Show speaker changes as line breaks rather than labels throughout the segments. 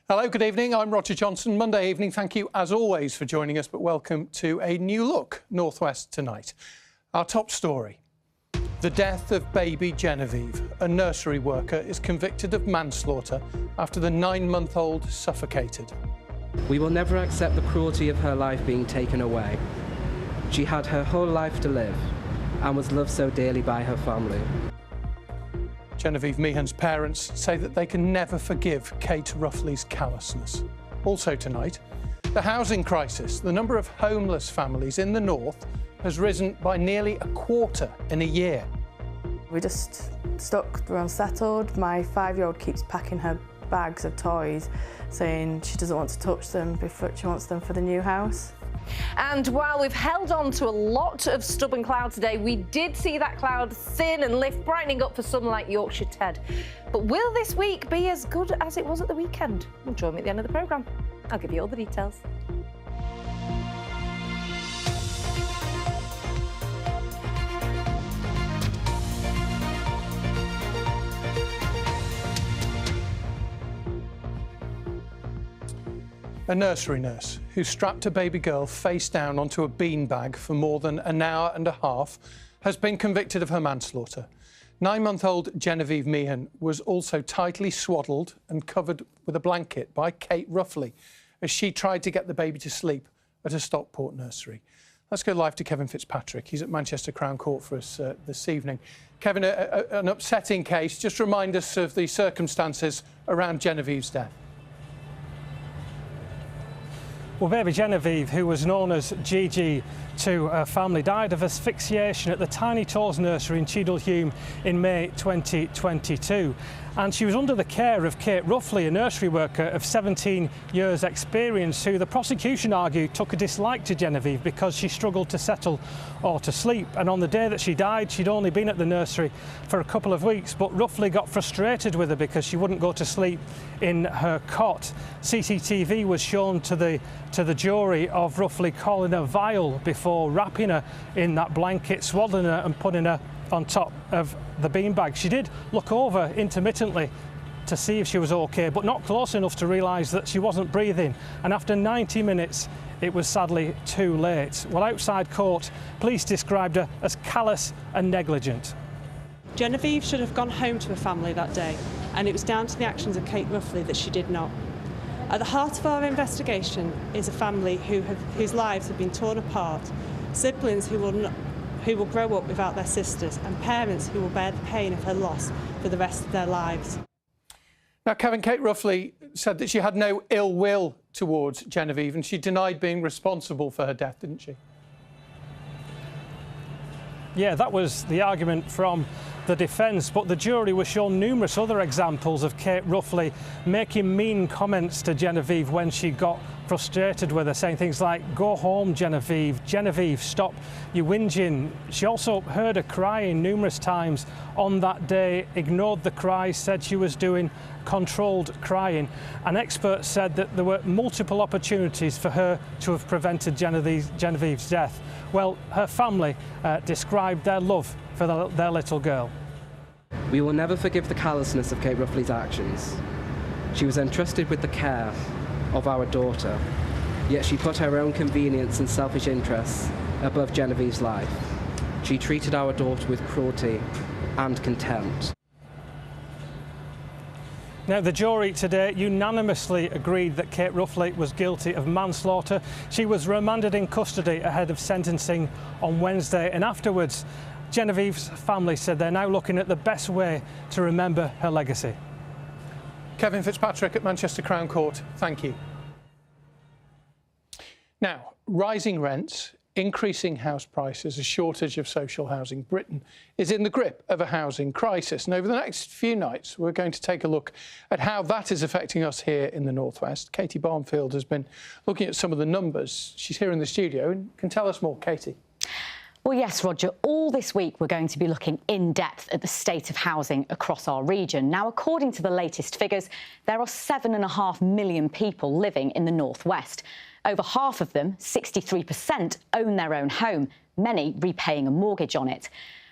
Hello, good evening. I'm Roger Johnson. Monday evening, thank you as always for joining us, but welcome to a new look North West tonight. Our top story. The death of baby Genevieve. A nursery worker is convicted of manslaughter after the 9-month-old suffocated.
We will never accept the cruelty of her life being taken away. She had her whole life to live and was loved so dearly by her family.
Genevieve Meehan's parents say that they can never forgive Kate Ruffley's callousness. Also tonight, the housing crisis. The number of homeless families in the north has risen by nearly a quarter in a year.
We're just stuck, we're unsettled. My 5-year-old keeps packing her bags of toys, saying she doesn't want to touch them before she wants them for the new house.
And while we've held on to a lot of stubborn cloud today, we did see that cloud thin and lift, brightening up for some like Yorkshire Ted. But will this week be as good as it was at the weekend? Well, join me at the end of the programme. I'll give you all the details.
A nursery nurse who strapped a baby girl face down onto a beanbag for more than an hour and a half has been convicted of her manslaughter. 9-month-old Genevieve Meehan was also tightly swaddled and covered with a blanket by Kate Ruffley as she tried to get the baby to sleep at a Stockport nursery. Let's go live to Kevin Fitzpatrick. He's at Manchester Crown Court for us this evening. Kevin, an upsetting case. Just remind us of the circumstances around Genevieve's death.
Well, baby Genevieve, who was known as Gigi to her family, died of asphyxiation at the Tiny Toes nursery in Cheadle-Hulme in May 2022. And she was under the care of Kate Ruffley, a nursery worker of 17 years' experience, who the prosecution argued took a dislike to Genevieve because she struggled to settle or to sleep. And on the day that she died, she'd only been at the nursery for a couple of weeks, but Ruffley got frustrated with her because she wouldn't go to sleep in her cot. CCTV was shown to the jury of Ruffley calling her vile before wrapping her in that blanket, swaddling her and putting her on top of the beanbag. She did look over intermittently to see if she was okay, but not close enough to realise that she wasn't breathing. And after 90 minutes, it was sadly too late. Well, outside court, police described her as callous and negligent.
Genevieve should have gone home to her family that day, and it was down to the actions of Kate Ruffley that she did not. At the heart of our investigation is a family whose lives have been torn apart, siblings who will grow up without their sisters, and parents who will bear the pain of her loss for the rest of their lives.
Now, Kevin, Kate Ruffley said that she had no ill will towards Genevieve and she denied being responsible for her death, didn't she?
Yeah, that was the argument from the defence, but the jury was shown numerous other examples of Kate Ruffley making mean comments to Genevieve when she got frustrated with her, saying things like, "Go home, Genevieve. Genevieve, stop your whinging." She also heard her crying numerous times on that day, ignored the cries, said she was doing controlled crying. An expert said that there were multiple opportunities for her to have prevented Genevieve's death. Well, her family described their love for their little girl.
We will never forgive the callousness of Kate Ruffley's actions. She was entrusted with the care of our daughter, yet she put her own convenience and selfish interests above Genevieve's life. She treated our daughter with cruelty and contempt.
Now, the jury today unanimously agreed that Kate Ruffley was guilty of manslaughter. She was remanded in custody ahead of sentencing on Wednesday, and afterwards, Genevieve's family said they're now looking at the best way to remember her legacy.
Kevin Fitzpatrick at Manchester Crown Court, thank you. Now, rising rents, increasing house prices, a shortage of social housing. Britain is in the grip of a housing crisis. And over the next few nights, we're going to take a look at how that is affecting us here in the North West. Katie Barnfield has been looking at some of the numbers. She's here in the studio and can tell us more. Katie.
Well, yes, Roger, all this week we're going to be looking in depth at the state of housing across our region. Now, according to the latest figures, there are 7.5 million people living in the North West. Over half of them, 63%, own their own home, many repaying a mortgage on it.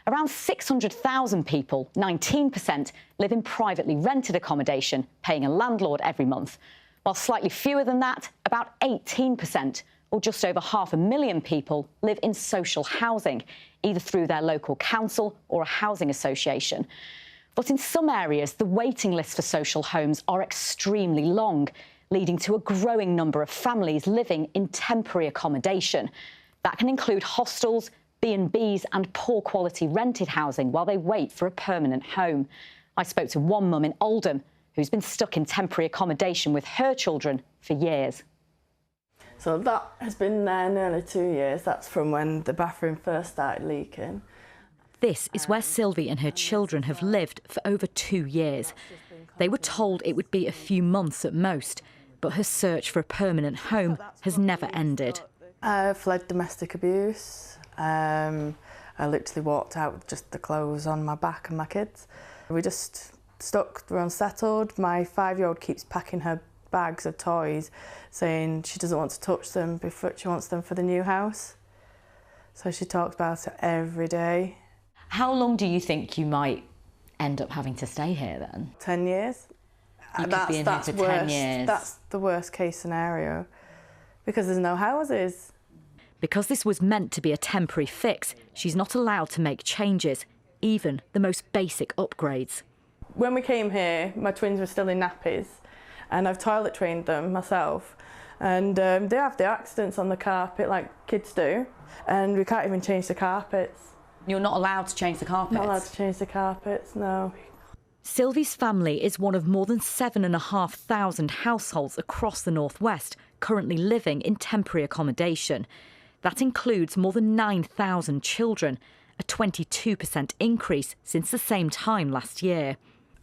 Around 600,000 people, 19%, live in privately rented accommodation, paying a landlord every month. while slightly fewer than that, about 18%, or just over 500,000 people, live in social housing, either through their local council or a housing association. But in some areas, the waiting lists for social homes are extremely long, leading to a growing number of families living in temporary accommodation. That can include hostels, B&Bs and poor quality rented housing while they wait for a permanent home. I spoke to one mum in Oldham who's been stuck in temporary accommodation with her children for years.
So that has been there nearly 2 years. That's from when the bathroom first started leaking.
This is where Sylvie and her children have lived for over 2 years. They were told it would be a few months at most, but her search for a permanent home has never ended.
I fled domestic abuse. I literally walked out with just the clothes on my back and my kids. We're just stuck, we're unsettled. My 5-year-old keeps packing her bags of toys, saying she doesn't want to touch them before she wants them for the new house. So she talks about it every day.
How long do you think you might end up having to stay here then?
10 years.
You could be in here for 10 years.
That's the worst case scenario, because there's no houses.
Because this was meant to be a temporary fix, she's not allowed to make changes, even the most basic upgrades.
When we came here, my twins were still in nappies, and I've toilet trained them myself. And they have the accidents on the carpet like kids do, and we can't even change the carpets.
You're not allowed to change the carpets?
Not allowed to change the carpets, no.
Sylvie's family is one of more than 7,500 households across the northwest currently living in temporary accommodation. That includes more than 9,000 children, a 22% increase since the same time last year.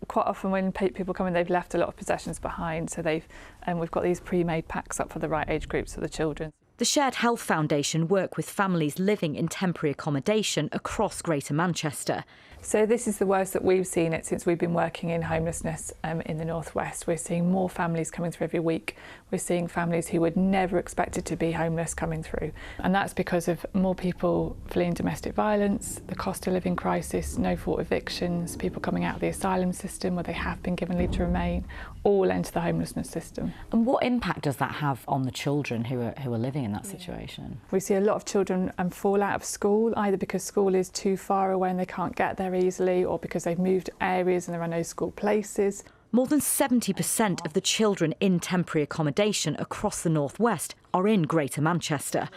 Quite often when people come in, they've left a lot of possessions behind, so we've got these pre-made packs up for the right age groups for the children.
The Shared Health Foundation work with families living in temporary accommodation across Greater Manchester.
So this is the worst that we've seen it since we've been working in homelessness in the northwest. We're seeing more families coming through every week. We're seeing families who would never expected to be homeless coming through, and that's because of more people fleeing domestic violence, the cost of living crisis, no fault evictions, people coming out of the asylum system where they have been given leave to remain, all enter the homelessness system.
And what impact does that have on the children who are living in that situation?
We see a lot of children fall out of school, either because school is too far away and they can't get there easily, or because they've moved areas and there are no school places.
More than 70% of the children in temporary accommodation across the northwest are in Greater Manchester.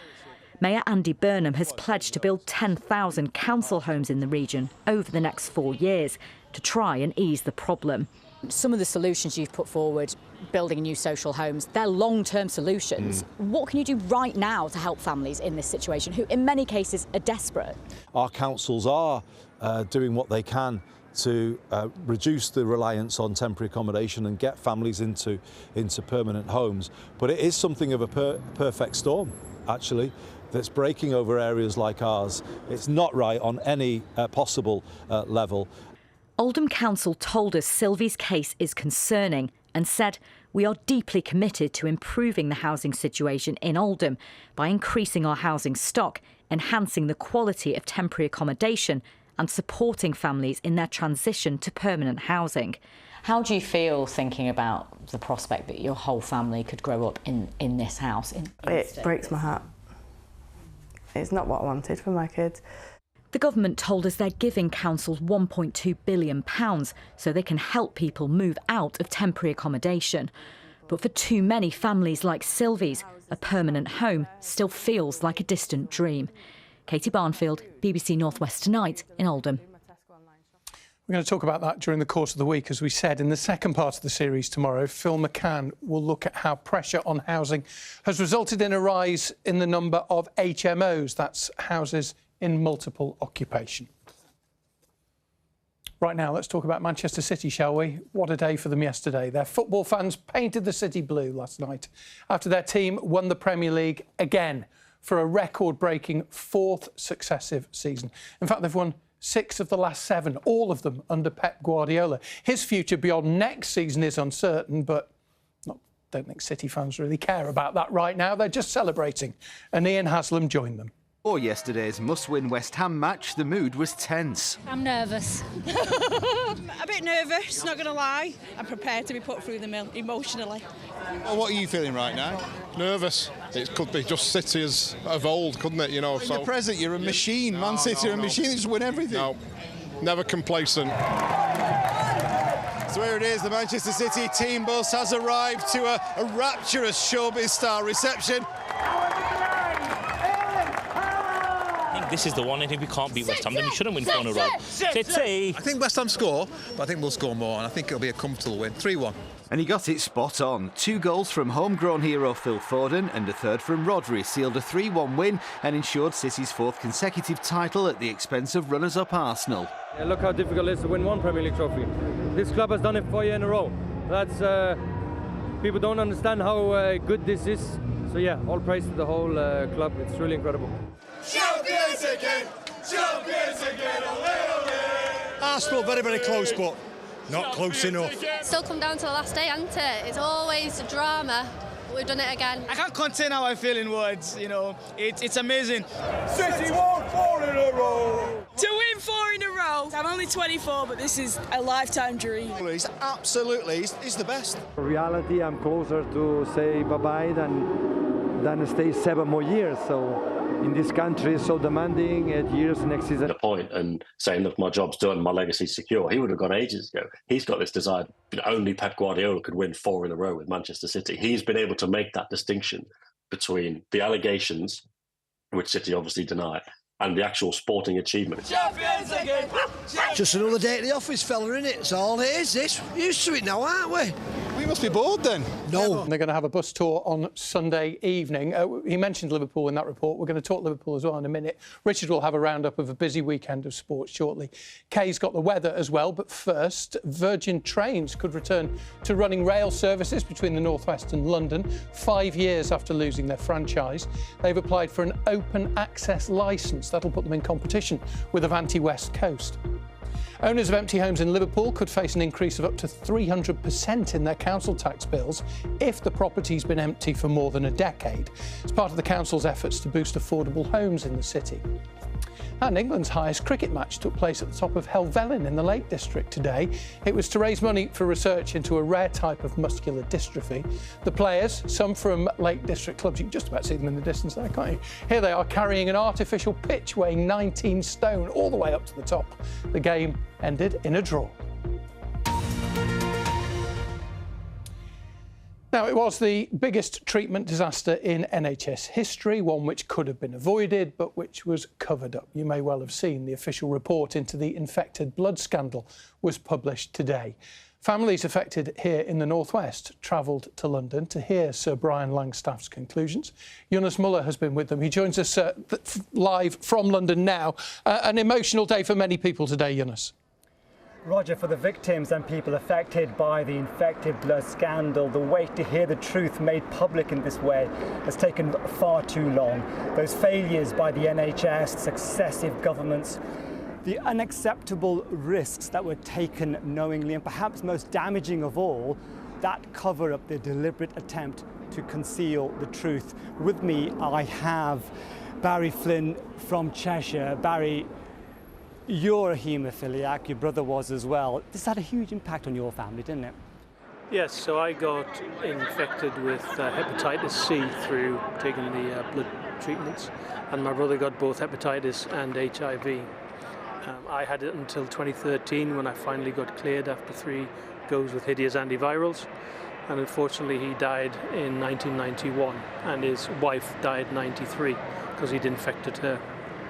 Mayor Andy Burnham has pledged to build 10,000 council homes in the region over the next 4 years to try and ease the problem.
Some of the solutions you've put forward, building new social homes, they're long-term solutions. What can you do right now to help families in this situation who, in many cases, are desperate?
Our councils are doing what they can to reduce the reliance on temporary accommodation and get families into permanent homes. But it is something of a perfect storm, actually, that's breaking over areas like ours. It's not right on any possible level.
Oldham Council told us Sylvie's case is concerning and said, "We are deeply committed to improving the housing situation in Oldham by increasing our housing stock, enhancing the quality of temporary accommodation and supporting families in their transition to permanent housing."
How do you feel thinking about the prospect that your whole family could grow up in this house?
It breaks my heart. It's not what I wanted for my kids.
The government told us they're giving councils £1.2 billion so they can help people move out of temporary accommodation. But for too many families like Sylvie's, a permanent home still feels like a distant dream. Katie Barnfield, BBC North West Tonight in Oldham.
We're going to talk about that during the course of the week. As we said, in the second part of the series tomorrow, Phil McCann will look at how pressure on housing has resulted in a rise in the number of HMOs, that's houses in multiple occupation. Right now, let's talk about Manchester City, shall we? What a day for them yesterday. Their football fans painted the city blue last night after their team won the Premier League again for a record-breaking 4th successive season. In fact, they've won 6 of the last 7, all of them under Pep Guardiola. His future beyond next season is uncertain, but I don't think City fans really care about that right now. They're just celebrating. And Ian Haslam joined them.
For yesterday's must-win West Ham match, the mood was tense.
I'm nervous.
A bit nervous, not going to lie. I'm prepared to be put through the mill emotionally.
Well, what are you feeling right now? Nervous. It could be just City as of old, couldn't it? You know.
In the present, you're a machine. No, Man City are a machine. They just win everything.
No, never complacent.
So here it is, the Manchester City team bus has arrived to a rapturous showbiz-style reception.
I think this is the one. I think we can't beat West Ham, then we shouldn't win 4 in a row. City!
I think West Ham score, but I think we'll score more, and I think it'll be a comfortable win. 3-1.
And he got it spot on. 2 goals from homegrown hero Phil Foden and a third from Rodri sealed a 3-1 win and ensured City's 4th consecutive title at the expense of runners-up Arsenal.
Yeah, look how difficult it is to win 1 Premier League trophy. This club has done it 4 years in a row. That's people don't understand how good this is. So yeah, all praise to the whole club. It's really incredible.
Champions again! Champions again! Arsenal very, very close, but not close enough.
Still come down to the last day, hasn't it? It's always a drama. We've done it again.
I can't contain how I feel in words, you know. It's amazing.
City won 4 in a row!
To win 4 in a row. I'm only 24, but this is a lifetime dream.
He's absolutely, he's the best.
In reality, I'm closer to say bye-bye than stay 7 more years. So in this country, so demanding 8 years next season.
The point and saying, look, my job's done, my legacy's secure. He would have gone ages ago. He's got this desire. Only Pep Guardiola could win 4 in a row with Manchester City. He's been able to make that distinction between the allegations, which City obviously deny, and the actual sporting achievement.
Champions again!
Just another day at the office, fella, innit? It's all it is, this. We're used to it now, aren't we?
We must be bored then.
No.
They're going to have a bus tour on Sunday evening. He mentioned Liverpool in that report. We're going to talk Liverpool as well in a minute. Richard will have a roundup of a busy weekend of sports shortly. Kay's got the weather as well, but first, Virgin Trains could return to running rail services between the North West and London 5 years after losing their franchise. They've applied for an open access licence. That'll put them in competition with Avanti West Coast. Owners of empty homes in Liverpool could face an increase of up to 300% in their council tax bills if the property's been empty for more than a decade. It's part of the council's efforts to boost affordable homes in the city. And England's highest cricket match took place at the top of Helvellyn in the Lake District today. It was to raise money for research into a rare type of muscular dystrophy. The players, some from Lake District clubs, you can just about see them in the distance there, can't you? Here they are carrying an artificial pitch weighing 19 stone all the way up to the top. The game ended in a draw. Now, it was the biggest treatment disaster in NHS history, one which could have been avoided, but which was covered up. You may well have seen the official report into the infected blood scandal was published today. Families affected here in the North West travelled to London to hear Sir Brian Langstaff's conclusions. Yunus Muller has been with them. He joins us live from London now. An emotional day for many people today, Yunus.
Roger, for the victims and people affected by the infected blood scandal, the wait to hear the truth made public in this way has taken far too long. Those failures by the NHS, successive governments, the unacceptable risks that were taken knowingly, and perhaps most damaging of all, that cover-up, the deliberate attempt to conceal the truth. With me, I have Barry Flynn from Cheshire. Barry, you're a haemophiliac, your brother was as well. This had a huge impact on your family, didn't it?
Yes, so I got infected with hepatitis C through taking the blood treatments, and my brother got both hepatitis and HIV. I had it until 2013 when I finally got cleared after 3 goes with hideous antivirals, and unfortunately he died in 1991 and his wife died in 93 because he'd infected her.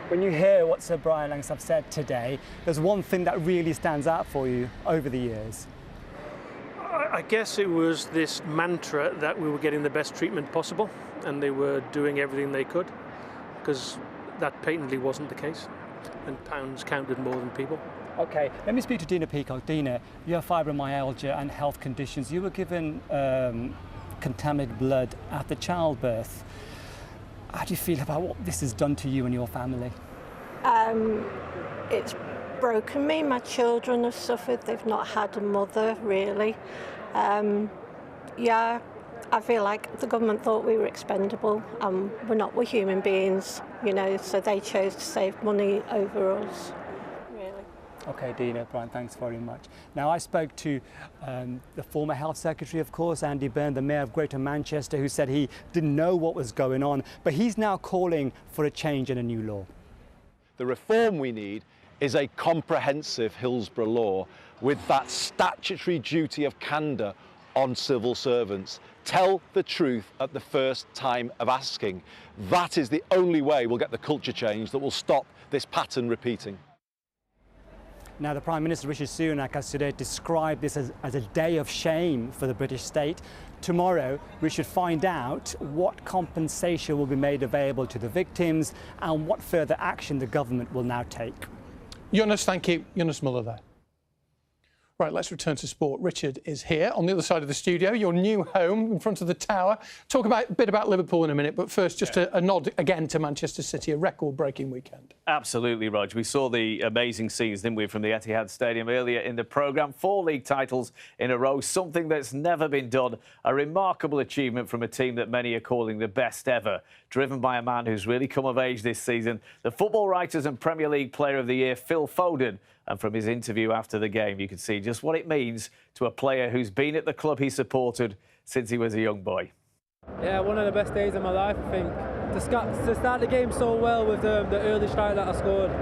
When you hear what Sir Brian Langstaff said today, there's one thing that really stands out for you over the years.
I guess it was this mantra that we were getting the best treatment possible and they were doing everything they could, because that patently wasn't the case, and pounds counted more than people.
OK, let me speak to Dina Peacock. Dina, you have fibromyalgia and health conditions. You were given contaminated blood after childbirth. How do you feel about what this has done to you and your family?
It's broken me. My children have suffered. They've not had a mother, really. Yeah, I feel like the government thought we were expendable. We're not, we're human beings, you know, so they chose to save money over us, really.
OK, Dean O'Brien, thanks very much. Now, I spoke to the former Health Secretary, of course, Andy Byrne, the Mayor of Greater Manchester, who said he didn't know what was going on, but he's now calling for a change in a new law.
The reform we need is a comprehensive Hillsborough law with that statutory duty of candour on civil servants. Tell the truth at the first time of asking. That is the only way we'll get the culture change that will stop this pattern repeating.
Now, the Prime Minister, Rishi Sunak, has today described this as a day of shame for the British state. Tomorrow, we should find out what compensation will be made available to the victims and what further action the government will now take.
Jonas, thank you. Jonas Muller there. Right, let's return to sport. Richard is here on the other side of the studio, your new home in front of the Tower. Talk a bit about Liverpool in a minute, but first just a nod again to Manchester City, a record-breaking weekend.
Absolutely, Rog. We saw the amazing scenes, didn't we, from the Etihad Stadium earlier in the programme. 4 league titles in a row, something that's never been done. A remarkable achievement from a team that many are calling the best ever, driven by a man who's really come of age this season, the Football Writers and Premier League Player of the Year, Phil Foden. And from his interview after the game, you could see just what it means to a player who's been at the club he supported since he was a young boy.
Yeah, one of the best days of my life, I think. To start the game so well with the early strike that I scored.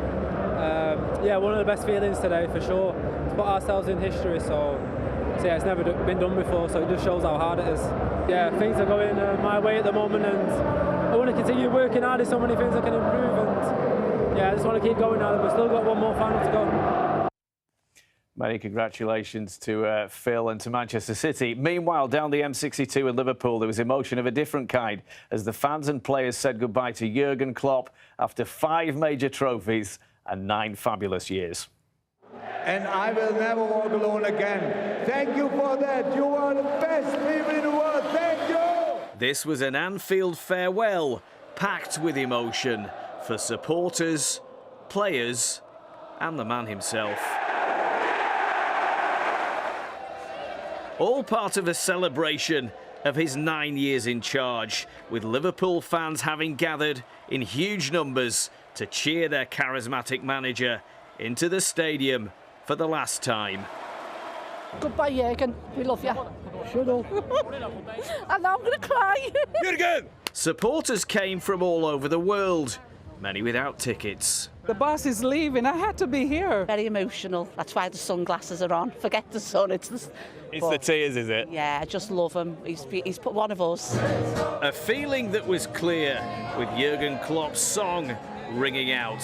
Yeah, one of the best feelings today, for sure. To put ourselves in history, so yeah, it's never been done before, so it just shows how hard it is. Yeah, things are going my way at the moment, and I want to continue working hard. There's so many things I can improve, and yeah, I just want to keep going now. We've still got one more final to go.
Many congratulations to Phil and to Manchester City. Meanwhile, down the M62 in Liverpool, there was emotion of a different kind as the fans and players said goodbye to Jurgen Klopp after 5 major trophies and 9 fabulous years.
And I will never walk alone again. Thank you for that. You are the best people in the world. Thank you.
This was an Anfield farewell packed with emotion for supporters, players and the man himself. All part of a celebration of his 9 years in charge, with Liverpool fans having gathered in huge numbers to cheer their charismatic manager into the stadium for the last time.
Goodbye, Jurgen. We love you. Shut up. And now I'm going to cry.
Jurgen! Supporters came from all over the world, many without tickets.
The boss is leaving. I had to be here. Very emotional. That's why the sunglasses are on. Forget the sun. It's
the tears, is it?
Yeah, I just love him. He's put one of us.
A feeling that was clear with Jurgen Klopp's song ringing out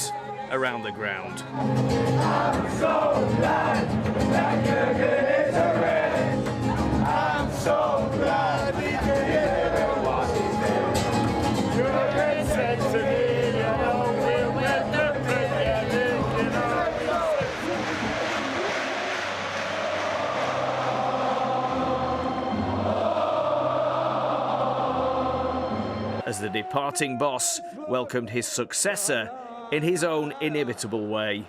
around the ground.
I'm so glad that Jurgen is around. I'm so glad we could hear what he said. Jurgen said to me, you know, we'll win the Premier League, you know.
As the departing boss welcomed his successor in his own inimitable way.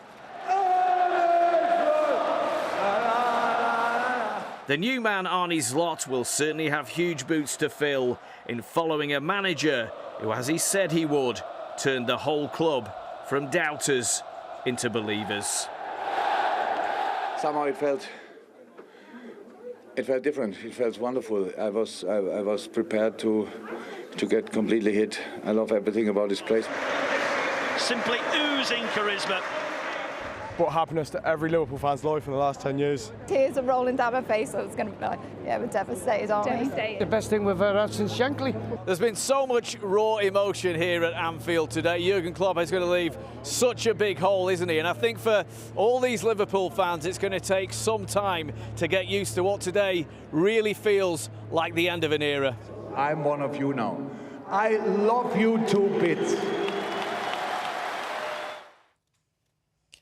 The new man, Arne Slot, will certainly have huge boots to fill in following a manager who, as he said he would, turned the whole club from doubters into believers.
Somehow it felt different. It felt wonderful. I was prepared to get completely hit. I love everything about this place.
Simply oozing charisma.
Brought happiness to every Liverpool fan's life in the last 10 years.
Tears are rolling down my face, so it's going to be like, yeah, we're devastated, aren't we?
The best thing we've ever had since Shankly.
There's been so much raw emotion here at Anfield today. Jurgen Klopp is going to leave such a big hole, isn't he? And I think for all these Liverpool fans, it's going to take some time to get used to what today really feels like the end of an era.
I'm one of you now. I love you 2 bits.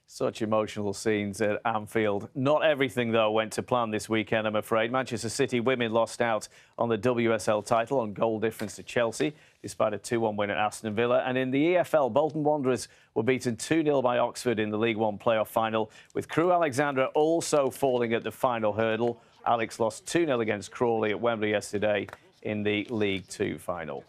Such emotional scenes at Anfield. Not everything, though, went to plan this weekend, I'm afraid. Manchester City women lost out on the WSL title on goal difference to Chelsea, despite a 2-1 win at Aston Villa. And in the EFL, Bolton Wanderers were beaten 2-0 by Oxford in the League One playoff final, with Crewe Alexandra also falling at the final hurdle. Alex lost 2-0 against Crawley at Wembley yesterday in the League Two final.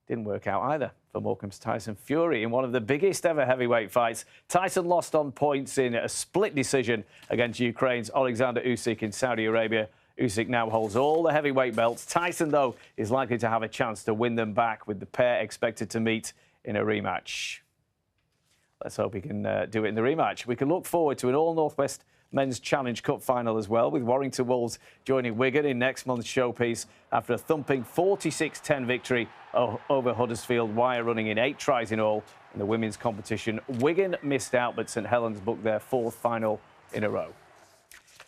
Didn't work out either for Morecambe's Tyson Fury in one of the biggest ever heavyweight fights. Tyson lost on points in a split decision against Ukraine's Alexander Usyk in Saudi Arabia. Usyk now holds all the heavyweight belts. Tyson, though, is likely to have a chance to win them back, with the pair expected to meet in a rematch. Let's hope he can do it in the rematch. We can look forward to an All North West Men's Challenge Cup final as well, with Warrington Wolves joining Wigan in next month's showpiece after a thumping 46-10 victory over Huddersfield Wire, running in 8 tries in all in the women's competition. Wigan missed out, but St Helens booked their 4th final in a row.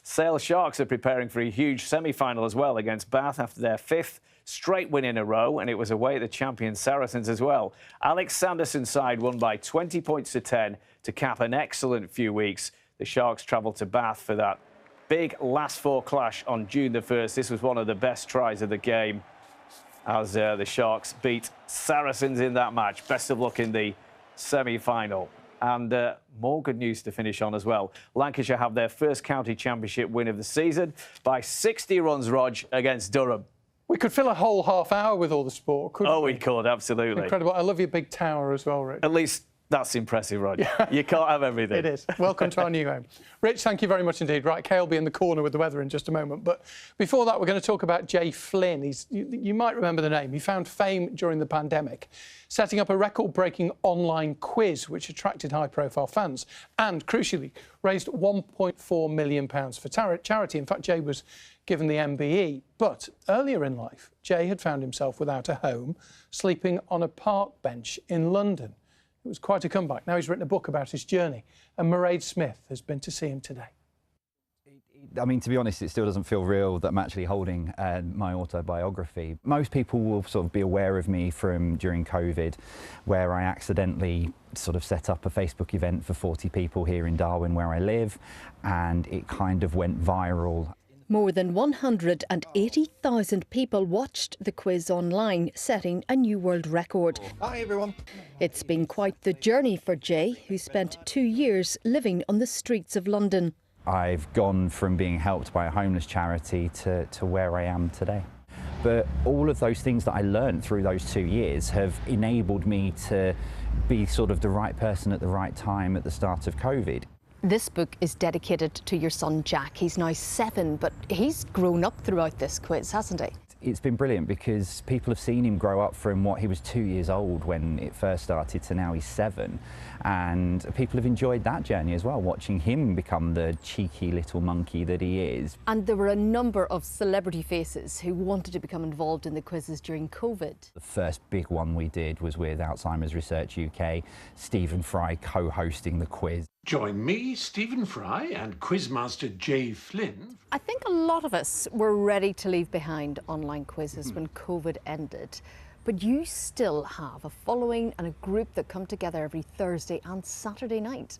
Sale Sharks are preparing for a huge semi-final as well against Bath after their 5th straight win in a row, and it was away at the champion Saracens as well. Alex Sanderson's side won by 20 points to 10 to cap an excellent few weeks. The Sharks travelled to Bath for that big last 4 clash on June the 1st. This was one of the best tries of the game as the Sharks beat Saracens in that match. Best of luck in the semi-final. And more good news to finish on as well. Lancashire have their first county championship win of the season by 60 runs, Rog, against Durham.
We could fill a whole half hour with all the sport, couldn't we?
We could, absolutely.
Incredible. I love your big tower as well, Rich.
At least that's impressive, Rod. You can't have everything.
It is. Welcome to our new home. Rich, thank you very much indeed. Right, Kay will be in the corner with the weather in just a moment. But before that, we're going to talk about Jay Flynn. You might remember the name. He found fame during the pandemic, setting up a record-breaking online quiz which attracted high-profile fans and, crucially, raised £1.4 million for charity. In fact, Jay was given the MBE. But earlier in life, Jay had found himself without a home, sleeping on a park bench in London. It was quite a comeback. Now he's written a book about his journey, and Mairead Smith has been to see him today.
I mean, to be honest, it still doesn't feel real that I'm actually holding my autobiography. Most people will sort of be aware of me from during COVID, where I accidentally sort of set up a Facebook event for 40 people here in Darwin, where I live, and it kind of went viral.
More than 180,000 people watched the quiz online, setting a new world record.
Hi everyone.
It's been quite the journey for Jay, who spent 2 years living on the streets of London.
I've gone from being helped by a homeless charity to where I am today. But all of those things that I learned through those 2 years have enabled me to be sort of the right person at the right time at the start of COVID.
This book is dedicated to your son Jack. He's now 7, but he's grown up throughout this quiz, hasn't he?
It's been brilliant because people have seen him grow up from what he was 2 years old when it first started to now he's 7. And people have enjoyed that journey as well, watching him become the cheeky little monkey that he is.
And there were a number of celebrity faces who wanted to become involved in the quizzes during COVID.
The first big one we did was with Alzheimer's Research UK, Stephen Fry co-hosting the quiz.
Join me, Stephen Fry, and quizmaster Jay Flynn.
I think a lot of us were ready to leave behind online quizzes when COVID ended. But you still have a following and a group that come together every Thursday and Saturday night.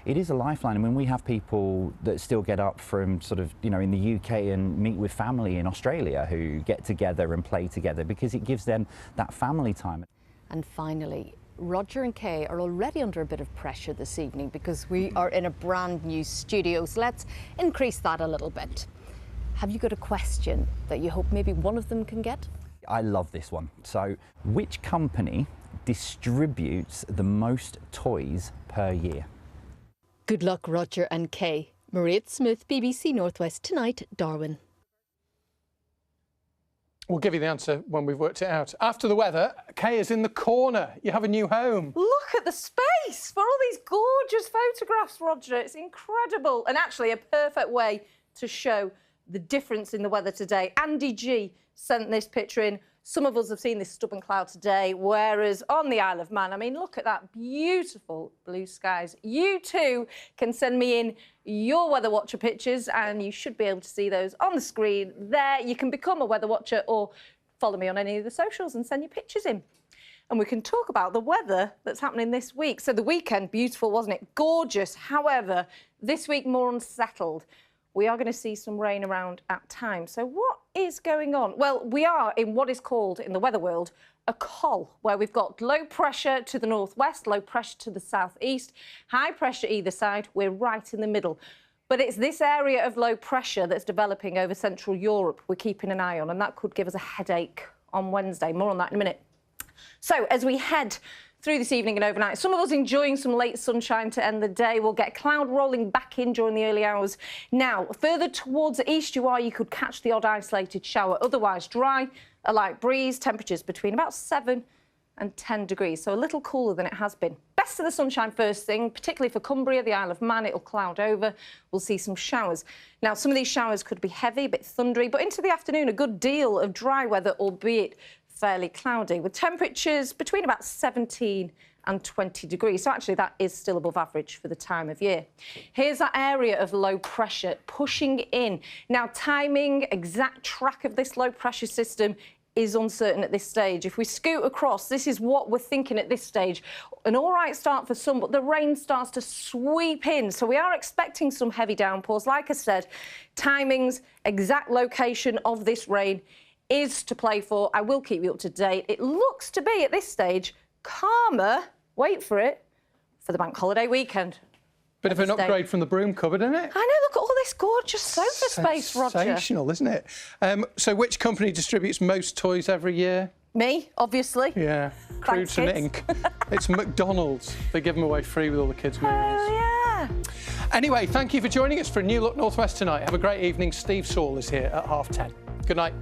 It is a lifeline. I mean, we have people that still get up from sort of, you know, in the UK and meet with family in Australia who get together and play together because it gives them that family time.
And finally, Roger and Kay are already under a bit of pressure this evening because we are in a brand new studio, so let's increase that a little bit. Have you got a question that you hope maybe one of them can get?
I love this one. So, which company distributes the most toys per year?
Good luck, Roger and Kay. Mairead Smith, BBC Northwest Tonight, Darwin.
We'll give you the answer when we've worked it out. After the weather, Kay is in the corner. You have a new home.
Look at the space for all these gorgeous photographs, Roger. It's incredible, and actually a perfect way to show the difference in the weather today. Andy G sent this picture in. Some of us have seen this stubborn cloud today, whereas on the Isle of Man, I mean, look at that beautiful blue skies. You too can send me in your Weather Watcher pictures, and you should be able to see those on the screen there. You can become a Weather Watcher or follow me on any of the socials and send your pictures in. And we can talk about the weather that's happening this week. So the weekend, beautiful, wasn't it? Gorgeous. However, this week more unsettled. We are going to see some rain around at times. So what is going on? Well, we are in what is called, in the weather world, a col, where we've got low pressure to the northwest, low pressure to the southeast, high pressure either side. We're right in the middle. But it's this area of low pressure that's developing over Central Europe we're keeping an eye on, and that could give us a headache on Wednesday. More on that in a minute. So as we head through this evening and overnight, some of us enjoying some late sunshine to end the day. We'll get cloud rolling back in during the early hours. Now, further towards the east you are, you could catch the odd isolated shower. Otherwise dry, a light breeze, temperatures between about 7 and 10 degrees, so a little cooler than it has been. Best of the sunshine first thing, particularly for Cumbria, the Isle of Man. It'll cloud over. We'll see some showers. Now, some of these showers could be heavy, a bit thundery, but into the afternoon, a good deal of dry weather, albeit fairly cloudy, with temperatures between about 17 and 20 degrees. So actually that is still above average for the time of year. Here's that area of low pressure pushing in. Now, timing, exact track of this low pressure system is uncertain at this stage. If we scoot across, this is what we're thinking at this stage. An all right start for some, but the rain starts to sweep in. So we are expecting some heavy downpours. Like I said, timings, exact location of this rain is to play for. I will keep you up to date. It looks to be, at this stage, calmer, wait for it, for the bank holiday weekend.
Bit of an upgrade from the broom cupboard, isn't it?
I know, look at all this gorgeous sofa space, Roger.
Sensational, isn't it? So which company distributes most toys every year?
Me, obviously.
Yeah, Crudes and Ink. It's McDonald's. They give them away free with all the kids' meals.
Oh, yeah.
Anyway, thank you for joining us for a New Look North West tonight. Have a great evening. Steve Saul is here at 10:30. Good night.